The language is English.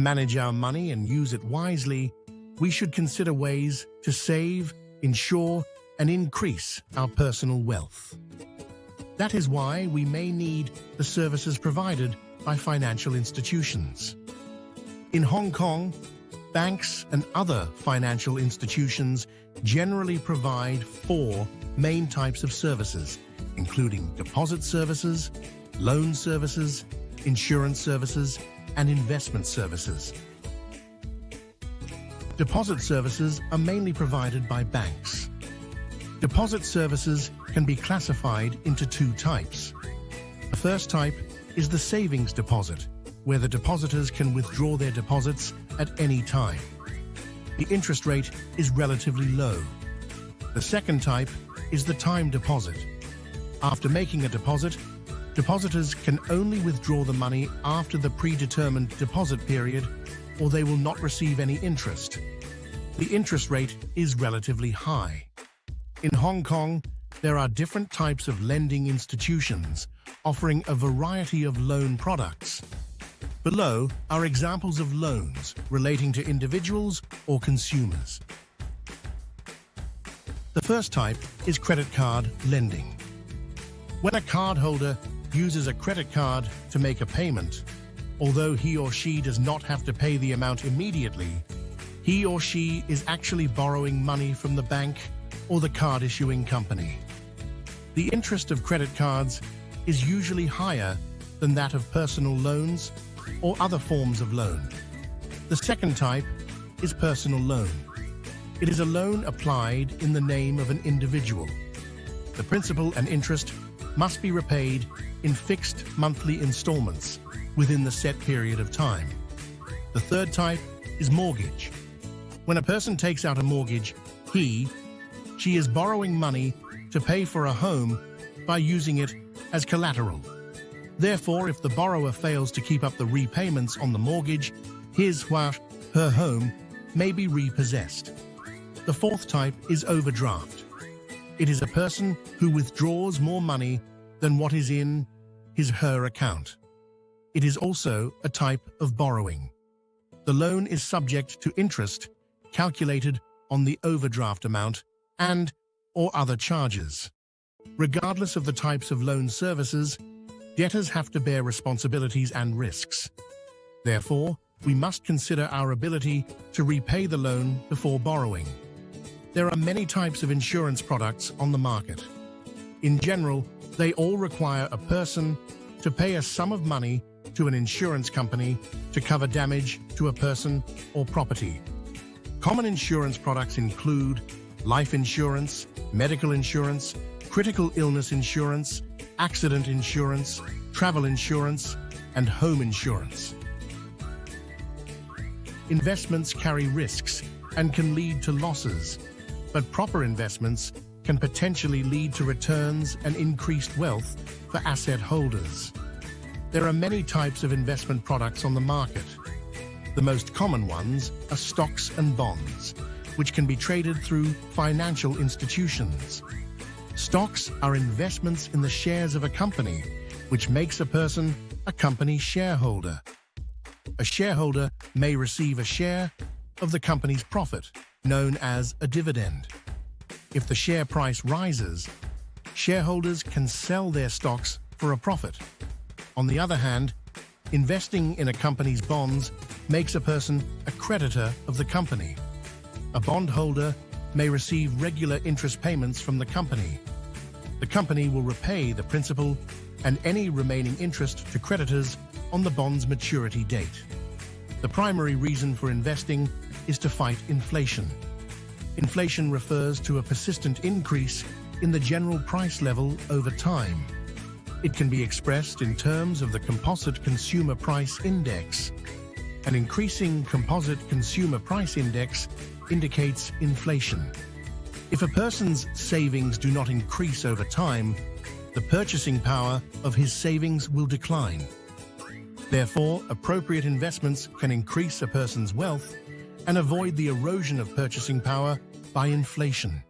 manage our money and use it wisely, we should consider ways to save, insure, and increase our personal wealth. That is why we may need the services provided by financial institutions. In Hong Kong, banks and other financial institutions generally provide 4 main types of services, including deposit services, loan services, insurance services, and investment services. Deposit services are mainly provided by banks. Deposit services can be classified into 2 types. The first type is the savings deposit, where the depositors can withdraw their deposits at any time. The interest rate is relatively low. The second type is the time deposit. After making a deposit, depositors can only withdraw the money after the predetermined deposit period, or they will not receive any interest. The interest rate is relatively high. In Hong Kong, there are different types of lending institutions offering a variety of loan products. Below are examples of loans relating to individuals or consumers. The first type is credit card lending. When a cardholder uses a credit card to make a payment, although he or she does not have to pay the amount immediately, he or she is actually borrowing money from the bank or the card issuing company. The interest of credit cards is usually higher than that of personal loans or other forms of loan. The second type is personal loan. It is a loan applied in the name of an individual. The principal and interest must be repaid in fixed monthly installments within the set period of time. The third type is mortgage. When a person takes out a mortgage, she is borrowing money to pay for a home by using it as collateral. Therefore, if the borrower fails to keep up the repayments on the mortgage, her home may be repossessed. The fourth type is overdraft. It is a person who withdraws more money than what is in his/her account. It is also a type of borrowing. The loan is subject to interest calculated on the overdraft amount and/or other charges. Regardless of the types of loan services, debtors have to bear responsibilities and risks. Therefore, we must consider our ability to repay the loan before borrowing. There are many types of insurance products on the market. In general, they all require a person to pay a sum of money to an insurance company to cover damage to a person or property. Common insurance products include life insurance, medical insurance, critical illness insurance, accident insurance, travel insurance, and home insurance. Investments carry risks and can lead to losses, but proper investments can potentially lead to returns and increased wealth for asset holders. There are many types of investment products on the market. The most common ones are stocks and bonds, which can be traded through financial institutions. Stocks are investments in the shares of a company, which makes a person a company shareholder. A shareholder may receive a share of the company's profit, known as a dividend. If the share price rises, shareholders can sell their stocks for a profit. On the other hand, investing in a company's bonds makes a person a creditor of the company. A bondholder may receive regular interest payments from the company. The company will repay the principal and any remaining interest to creditors on the bond's maturity date. The primary reason for investing is to fight inflation. Inflation refers to a persistent increase in the general price level over time. It can be expressed in terms of the Composite Consumer Price Index. An increasing Composite Consumer Price Index indicates inflation. If a person's savings do not increase over time, the purchasing power of his savings will decline. Therefore, appropriate investments can increase a person's wealth and avoid the erosion of purchasing power by inflation.